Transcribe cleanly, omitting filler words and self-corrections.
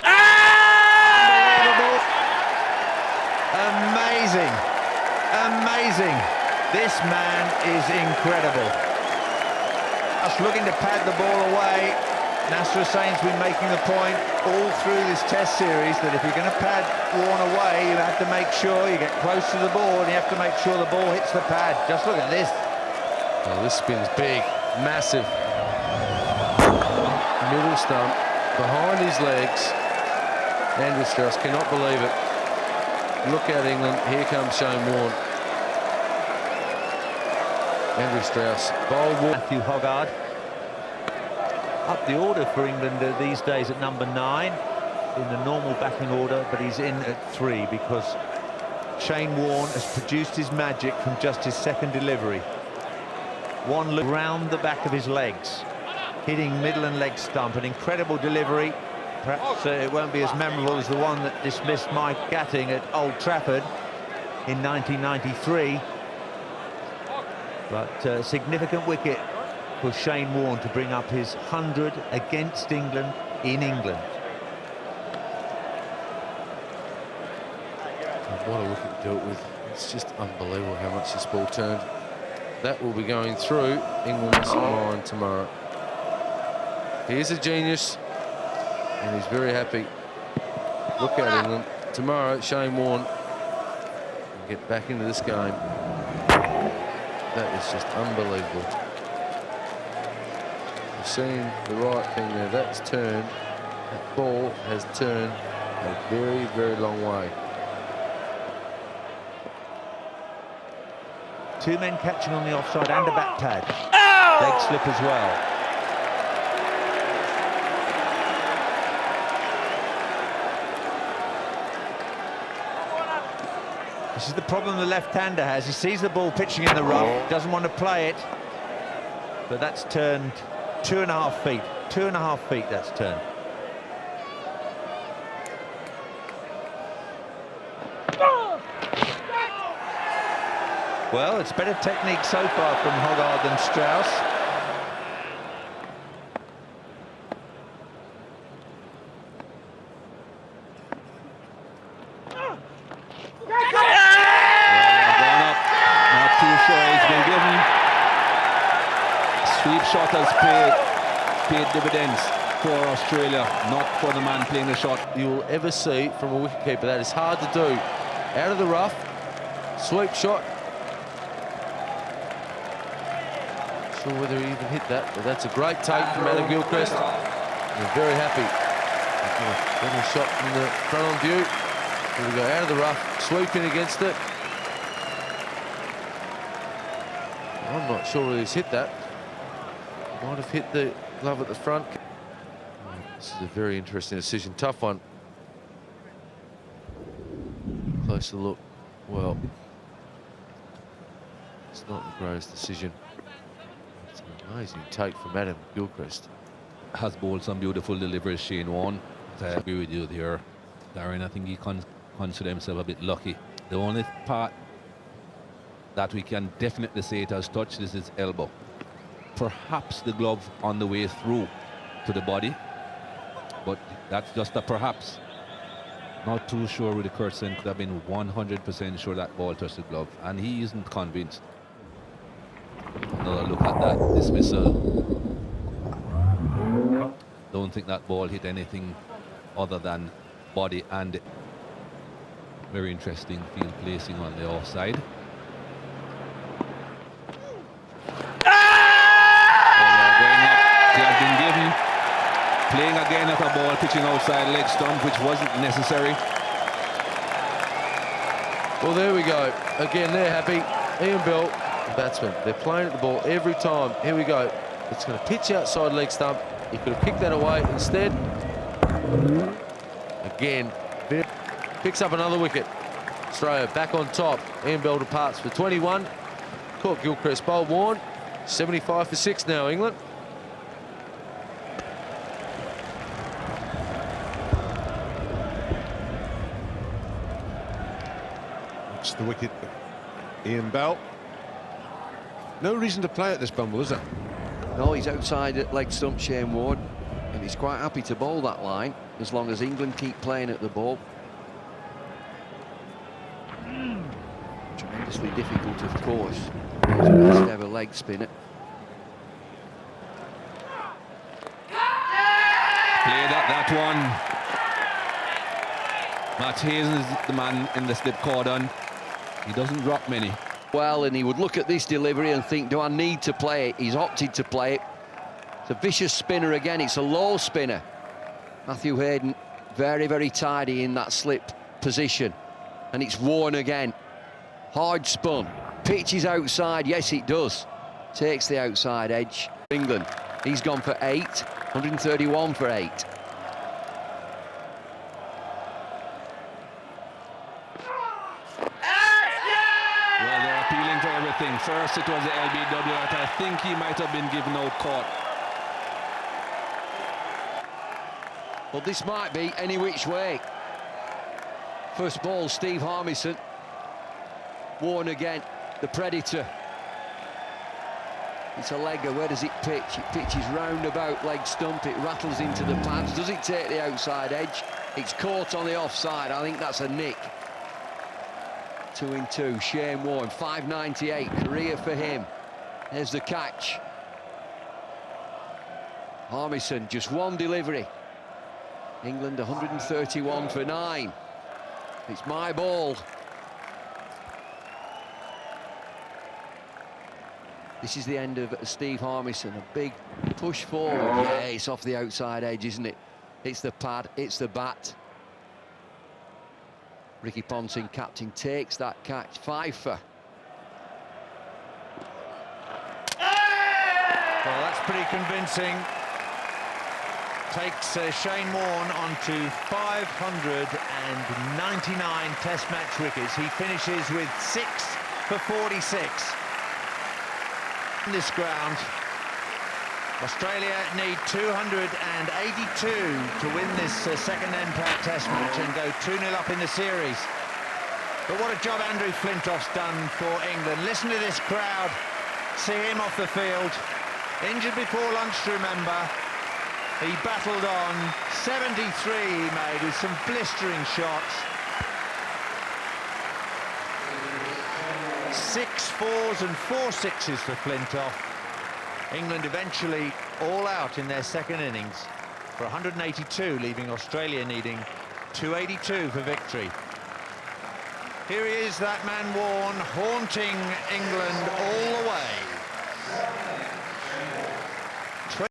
Unbelievable. Amazing. Amazing. This man is incredible. Just looking to pad the ball away. Nasser Hussain's been making the point all through this test series that if you're going to pad Warne away, you have to make sure you get close to the ball and you have to make sure the ball hits the pad. Just look at this. Oh, this spin's big, massive. Middle stump, behind his legs. Andrew Strauss cannot believe it. Look out, England. Here comes Shane Warne. Andrew Strauss, bowled Warne. Matthew Hoggard. Up the order for England these days at number 9 in the normal batting order, but he's in at 3 because Shane Warne has produced his magic from just his second delivery. One look round the back of his legs, hitting middle and leg stump, an incredible delivery. Perhaps it won't be as memorable as the one that dismissed Mike Gatting at Old Trafford in 1993, but a significant wicket for Shane Warne to bring up his 100 against England in England. And what a wicket to do it with. It's just unbelievable how much this ball turned. That will be going through England's line tomorrow. He is a genius, and he's very happy. Look out, England. Tomorrow, Shane Warne will get back into this game. That is just unbelievable. You've seen the right thing there. That's turned. That ball has turned a very, very long way. 2 men catching on the offside and a back pad. Leg slip as well. This is the problem the left-hander has. He sees the ball pitching in the rough, doesn't want to play it, but that's turned 2.5 feet. 2.5 feet that's turned. Well, it's better technique so far from Hoggard than Strauss. Sweep shot has paid dividends for Australia, not for the man playing the shot. You'll ever see from a wicketkeeper. That is hard to do. Out of the rough, sweep shot. Not sure whether he even hit that, but that's a great take from Adam Gilchrist. We're very happy. Getting a shot from the front on view. Here we go, out of the rough, sweeping against it. I'm not sure whether he's hit that. Might have hit the glove at the front. This is a very interesting decision. Tough one. Closer look. Well, it's not the greatest decision. It's an amazing take from Adam Gilchrist. Has bowled some beautiful deliveries, Shane Warne. I agree with you there, Darren. I think he considered himself a bit lucky. The only part that we can definitely say it has touched is his elbow. Perhaps the glove on the way through to the body, but that's just a perhaps. Not too sure with the Kurtzen could have been 100% sure that ball touched the glove, and he isn't convinced. Another look at that dismissal. Don't think that ball hit anything other than body, and very interesting field placing on the offside. Playing again at a ball, pitching outside leg stump, which wasn't necessary. Well, there we go. Again, they're happy. Ian Bell, the batsman, they're playing at the ball every time. Here we go. It's going to pitch outside leg stump. He could have kicked that away instead. Again, picks up another wicket. Australia back on top. Ian Bell departs for 21. Caught Gilchrist, bowled Warne. 75 for 6 now, England. It's the wicket, Ian Bell. No reason to play at this bumble, is there? No, he's outside at leg stump, Shane Warne. and he's quite happy to bowl that line as long as England keep playing at the ball. Tremendously difficult, of course. He's the best ever leg spinner. Played that one. Matt Hazen is the man in the slip cordon. He doesn't drop many. Well, and he would look at this delivery and think, do I need to play it? He's opted to play it. It's a vicious spinner again. It's a low spinner. Matthew Hayden, very, very tidy in that slip position. And it's Warne again. Hard spun. Pitches outside. Yes, it does. Takes the outside edge. England. He's gone for 8. 131 for 8. Well, they're appealing for everything. First it was the LBW that I think he might have been given out caught. Well, this might be any which way. First ball, Steve Harmison. Warne again, the Predator. It's a legger. Where does it pitch? It pitches round about leg stump. It rattles into the pads. Does it take the outside edge? It's caught on the offside. I think that's a nick. 2 in 2. Shane Warne, 598. Career for him. There's the catch. Harmison, just one delivery. England 131 for 9. It's my ball. This is the end of Steve Harmison. A big push forward. Yeah, it's off the outside edge, isn't it? It's the pad, it's the bat. Ricky Ponting, captain, takes that catch. Pfeiffer. Well, that's pretty convincing. Takes Shane Warne onto 599 Test match wickets. He finishes with 6 for 46. On this ground, Australia need 282 to win this second NPAT Test match and go 2-0 up in the series. But what a job Andrew Flintoff's done for England. Listen to this crowd. See him off the field. Injured before lunch, remember. He battled on. 73 he made with some blistering shots. 6 4s and 4 6s for Flintoff. England eventually all out in their second innings for 182, leaving Australia needing 282 for victory. Here he is, that man Warne, haunting England all the way.